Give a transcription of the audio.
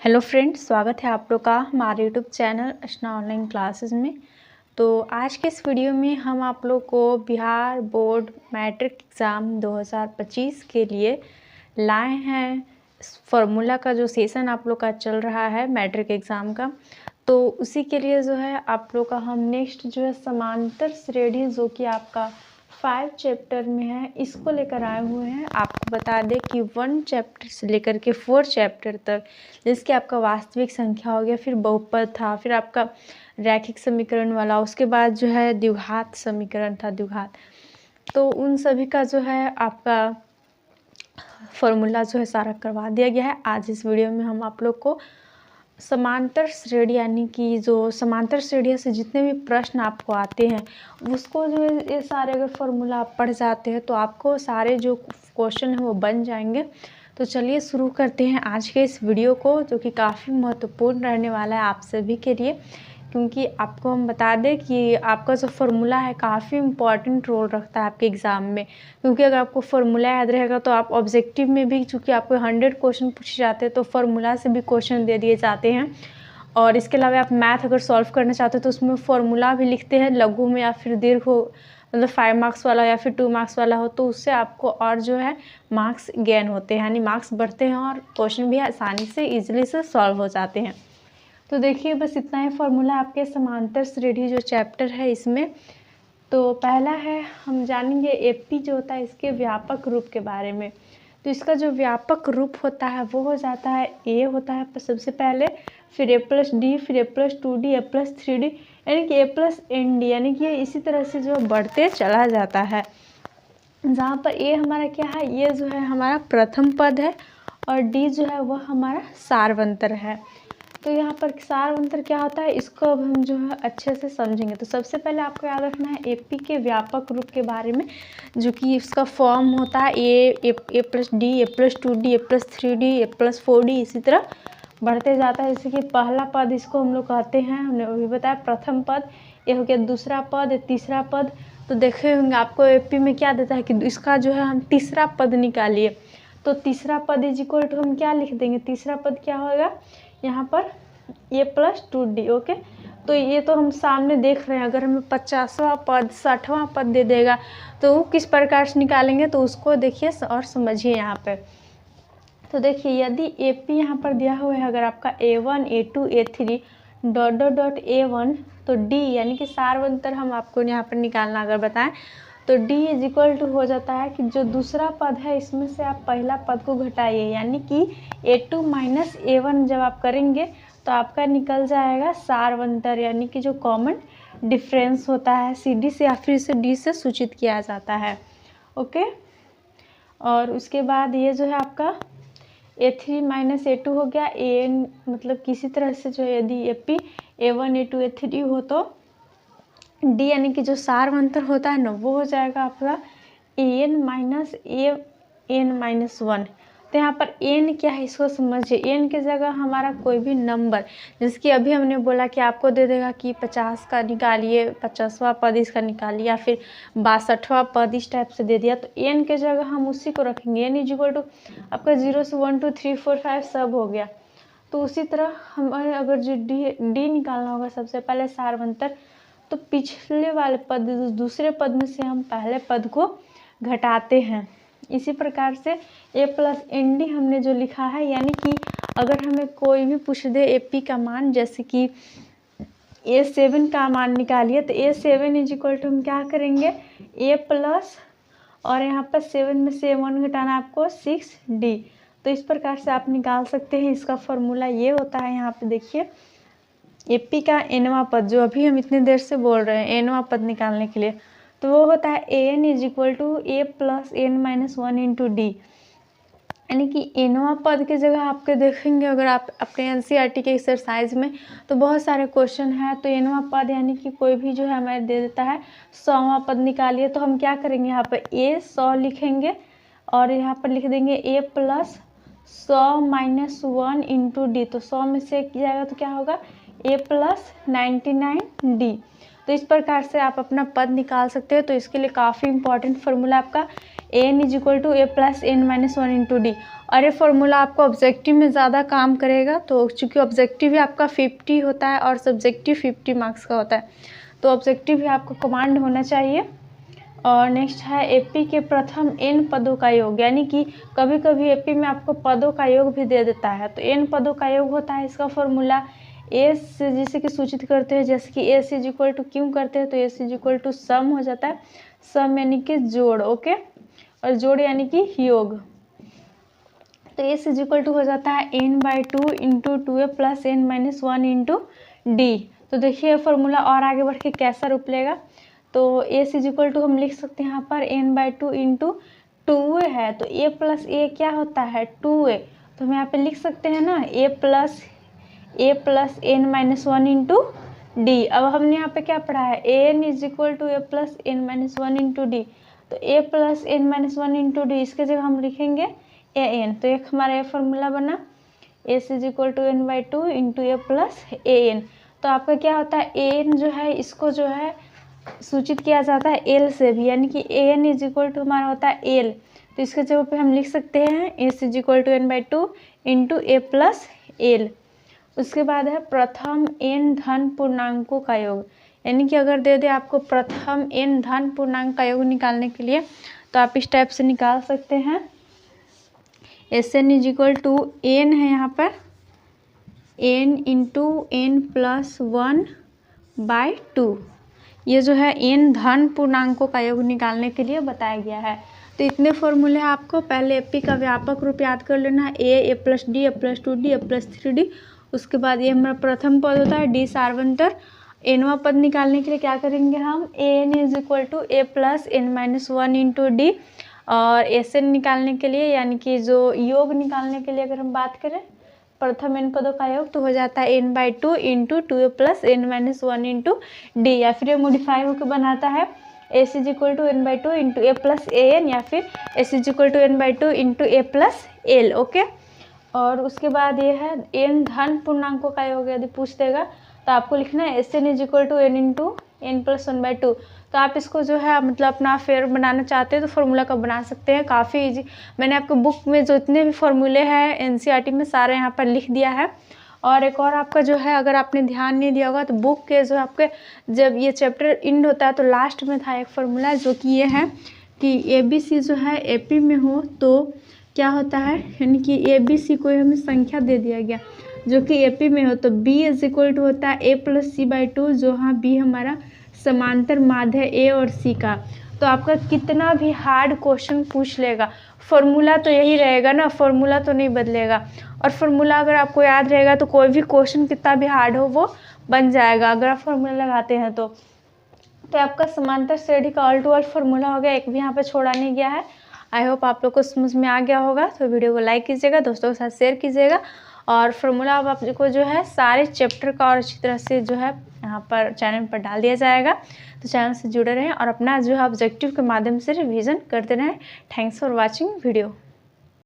Hello friends, स्वागत है आप लोग का हमारे यूट्यूब चैनल अर्चना ऑनलाइन क्लासेस में। तो आज के इस वीडियो में हम आप लोग को बिहार बोर्ड मैट्रिक एग्ज़ाम 2025 के लिए लाए हैं फार्मूला का जो सेशन आप लोग का चल रहा है मैट्रिक एग्ज़ाम का। तो उसी के लिए जो है आप लोग का हम नेक्स्ट जो है समांतर श्रेणी जो कि आपका 5 चैप्टर में है, इसको लेकर आए हुए हैं। आपको बता दें कि 1 चैप्टर से लेकर के 4 चैप्टर तक, जिसके आपका वास्तविक संख्या हो गया, फिर बहुपद था, फिर आपका रैखिक समीकरण वाला, उसके बाद जो है द्विघात समीकरण था, द्विघात। तो उन सभी का जो है आपका फॉर्मूला जो है सारा करवा दिया गया है। आज इस वीडियो में हम आप लोग को समांतर श्रेणी यानी कि जो समांतर श्रेणी से जितने भी प्रश्न आपको आते हैं उसको जो है ये सारे अगर फॉर्मूला आप पढ़ जाते हैं तो आपको सारे जो क्वेश्चन है वो बन जाएंगे। तो चलिए शुरू करते हैं आज के इस वीडियो को, जो कि काफ़ी महत्वपूर्ण रहने वाला है आप सभी के लिए, क्योंकि आपको हम बता दें कि आपका जो फार्मूला है काफ़ी इम्पॉर्टेंट रोल रखता है आपके एग्ज़ाम में। क्योंकि अगर आपको फार्मूला याद रहेगा तो आप ऑब्जेक्टिव में भी, चूँकि आपको 100 क्वेश्चन पूछे जाते हैं तो फार्मूला से भी क्वेश्चन दे दिए जाते हैं। और इसके अलावा आप मैथ अगर सॉल्व करना चाहते हो तो उसमें फार्मूला भी लिखते हैं, लघु में या फिर दीर्घ हो, मतलब 5 मार्क्स वाला या फिर 2 मार्क्स वाला हो, तो उससे आपको और जो है मार्क्स गेन होते हैं, यानी मार्क्स बढ़ते हैं और क्वेश्चन भी आसानी से ईजिली से सॉल्व हो जाते हैं। तो देखिए बस इतना ही फॉर्मूला आपके समांतर श्रेणी जो चैप्टर है इसमें। तो पहला है, हम जानेंगे एपी जो होता है इसके व्यापक रूप के बारे में। तो इसका जो व्यापक रूप होता है वो हो जाता है, ए होता है सबसे पहले, फिर ए प्लस डी, फिर ए प्लस 2d, ए प्लस 3d, यानी कि ए प्लस एन डी, यानी कि इसी तरह से जो बढ़ते चला जाता है। जहाँ पर ए हमारा क्या है, ये जो है हमारा प्रथम पद है और डी जो है वह हमारा सारवंतर है। तो यहाँ पर सारवंतर क्या होता है, इसको अब हम जो है अच्छे से समझेंगे। तो सबसे पहले आपको याद रखना है एपी के व्यापक रूप के बारे में, जो कि इसका फॉर्म होता है ए प्लस डी, ए प्लस 2d, ए प्लस 3d, ए प्लस 4d, इसी तरह बढ़ते जाता है। जैसे कि पहला पद इसको हम लोग कहते हैं, हमने अभी बताया प्रथम पद, ये हो गया दूसरा पद, तीसरा पद। तो देखे होंगे आपको एपी में क्या देता है कि इसका जो है हम तीसरा पद निकालिए। तो तीसरा पद इज इक्वल टू हम क्या लिख देंगे, तीसरा पद क्या होगा यहाँ पर ए प्लस 2d। ओके, तो ये तो हम सामने देख रहे हैं। अगर हमें 50वां पद 60वां पद दे देगा तो वो किस प्रकार से निकालेंगे, तो उसको देखिए और समझिए यहाँ पे। तो देखिए यदि एपी यहाँ पर दिया हुआ है, अगर आपका A1 A2 A3 dot dot dot A1, तो D यानी कि सारवंतर हम आपको यहाँ पर निकालना अगर बताएं तो D इज इक्वल टू हो जाता है कि जो दूसरा पद है इसमें से आप पहला पद को घटाइए, यानी कि A2 माइनस A1 जब आप करेंगे तो आपका निकल जाएगा सारवंतर, यानी कि जो कॉमन डिफरेंस होता है CD से या फिर इसे D से सूचित किया जाता है। ओके, और उसके बाद ये जो है आपका A3 माइनस A2 हो गया, AN मतलब किसी तरह से जो यदि AP A1 A2 A3 हो तो D यानी कि जो सारवंतर होता है ना वो हो जाएगा आपका AN माइनस AN माइनस 1। तो यहाँ पर N क्या है इसको समझिए। N की जगह हमारा कोई भी नंबर, जिसकी अभी हमने बोला कि आपको दे देगा कि 50 का निकालिए, 50वां पद इसका निकालिए, या फिर 62वां पद इस टाइप से दे दिया, तो N के जगह हम उसी को रखेंगे। N इज इक्वल टू आपका 0 से 1 2 3 4 5 सब हो गया। तो उसी तरह हमारे अगर जो D निकालना होगा सबसे पहले सारवंतर, तो पिछले वाले पद दूसरे पद में से हम पहले पद को घटाते हैं। इसी प्रकार से A प्लस एन डी हमने जो लिखा है, यानी कि अगर हमें कोई भी पूछ दे एपी का मान, जैसे कि A7 का मान निकालिए, तो A7 इज इक्वल टू हम क्या करेंगे A प्लस, और यहाँ पर 7 में से 1 घटाना आपको 6D। तो इस प्रकार से आप निकाल सकते हैं। इसका फॉर्मूला ये होता है, यहाँ पे देखिए एपी का एनवां पद, जो अभी हम इतनी देर से बोल रहे हैं एनवां पद निकालने के लिए, तो वो होता है AN is equal to A plus N minus 1 into D। यानी कि एनवां पद की जगह आपके देखेंगे अगर आप अपने NCERT के एक्सरसाइज में, तो बहुत सारे क्वेश्चन है। तो एनवां पद यानी कि कोई भी जो है हमें दे देता है 100वां पद निकालिए, तो हम क्या करेंगे यहाँ पर A 100 लिखेंगे और यहाँ पर लिख देंगे A plus 100 minus 1 into D। तो 100 में से किया जाएगा तो क्या होगा A प्लस 99D। तो इस प्रकार से आप अपना पद निकाल सकते हो। तो इसके लिए काफ़ी इंपॉर्टेंट फार्मूला आपका N is equal to A plus N minus one into D. और ये फॉर्मूला आपको ऑब्जेक्टिव में ज़्यादा काम करेगा, तो चूँकि ऑब्जेक्टिव ही आपका 50 होता है और सब्जेक्टिव 50 मार्क्स का होता है, तो ऑब्जेक्टिव ही आपको कमांड होना चाहिए। और नेक्स्ट है एपी के प्रथम एन पदों का योग, यानी कि कभी कभी एपी में आपको पदों का योग भी दे देता है। तो एन पदों का योग होता है, इसका फॉर्मूला ए से जिसे कि सूचित करते हैं, जैसे कि एस इज इक्वल टू क्यों करते हैं तो S is equal to some हो जाता है, सम यानी कि जोड़, ओके, और जोड़ यानी कि योग। तो एस इज इक्वल टू हो जाता है n/2 into 2a plus n minus 1 into D. तो देखिए फॉर्मूला और आगे बढ़ के कैसा रूप लेगा, तो एस इज इक्वल टू हम लिख सकते हैं यहाँ पर n/2 इंटू 2a है, तो a प्लस a क्या होता है 2a, तो हम यहाँ पे लिख सकते हैं ना a plus n minus 1 into D. अब हमने यहाँ पे क्या पढ़ा है an is equal to a plus n minus 1 into D, तो a plus n minus 1 into D, इसके जगह हम लिखेंगे an। तो एक हमारा ये फॉर्मूला बना s is equal to n/2 into a plus an। तो आपका क्या होता है an जो है इसको जो है सूचित किया जाता है l से भी, यानी कि an इज इक्वल टू हमारा होता है l, तो इसके जगह पे हम लिख सकते हैं s is equal to n/2 into a plus l। उसके बाद है प्रथम n धन पूर्णांकों का योग, यानी कि अगर दे दे आपको प्रथम n धन पूर्णांक का योग निकालने के लिए, तो आप इस टाइप से निकाल सकते हैं। Sn is equal to n है यहाँ पर n इंटू n प्लस 1/2, ये जो है n धन पूर्णांकों का योग निकालने के लिए बताया गया है। तो इतने फॉर्मूले आपको पहले एपी का व्यापक रूप याद कर लेना है, a plus D, a plus 2d, a plus 3d। उसके बाद ये हमारा प्रथम पद होता है डी सार्वंतर। एनवा पद निकालने के लिए क्या करेंगे हम an is equal to a plus n minus 1 into D. और Sn निकालने के लिए यानी कि जो योग निकालने के लिए अगर हम बात करें प्रथम n पदों का योग, तो हो जाता है n/2 into 2a plus n minus 1 into D, या फिर ये मॉडिफाई होकर बनाता है s is equal to n/2 into a plus an, या फिर s is equal to n/2 into a plus l, okay. और उसके बाद ये है n धन पूर्णांकों का योग, यदि पूछ देगा तो आपको लिखना है Sn is equal to n into n plus 1/2। तो आप इसको जो है मतलब अपना फेयर बनाना चाहते हैं तो फार्मूला का बना सकते हैं, काफ़ी इजी। मैंने आपको बुक में जो इतने भी फार्मूले हैं एनसीईआरटी में सारे यहाँ पर लिख दिया है। और एक और आपका जो है अगर आपने ध्यान नहीं दिया होगा तो बुक के जो आपके जब ये चैप्टर इंड होता है तो लास्ट में था एक फार्मूला जो कि ये है कि ABC जो है AP में हो तो क्या होता है, यानी कि ABC को हमें संख्या दे दिया गया जो कि AP में हो तो B इज इक्वल टू होता है A प्लस C/2, जो हाँ B हमारा समांतर माध्य है A और C का। तो आपका कितना भी हार्ड क्वेश्चन पूछ लेगा फॉर्मूला तो यही रहेगा ना, फॉर्मूला तो नहीं बदलेगा। और फॉर्मूला अगर आपको याद रहेगा तो कोई भी क्वेश्चन कितना भी हार्ड हो वो बन जाएगा अगर आप फॉर्मूला लगाते हैं तो आपका समांतर श्रेणी का ऑल टू ऑल फॉर्मूला हो गया, एक भी यहाँ पे छोड़ा नहीं गया है। आई होप आप लोग को समझ में आ गया होगा। तो वीडियो को लाइक कीजिएगा, दोस्तों के साथ शेयर कीजिएगा। और फार्मूला अब आपको जो है सारे चैप्टर का और अच्छी तरह से जो है यहाँ पर चैनल पर डाल दिया जाएगा, तो चैनल से जुड़े रहें और अपना जो है ऑब्जेक्टिव के माध्यम से रिवीजन करते रहें। Thanks for watching video.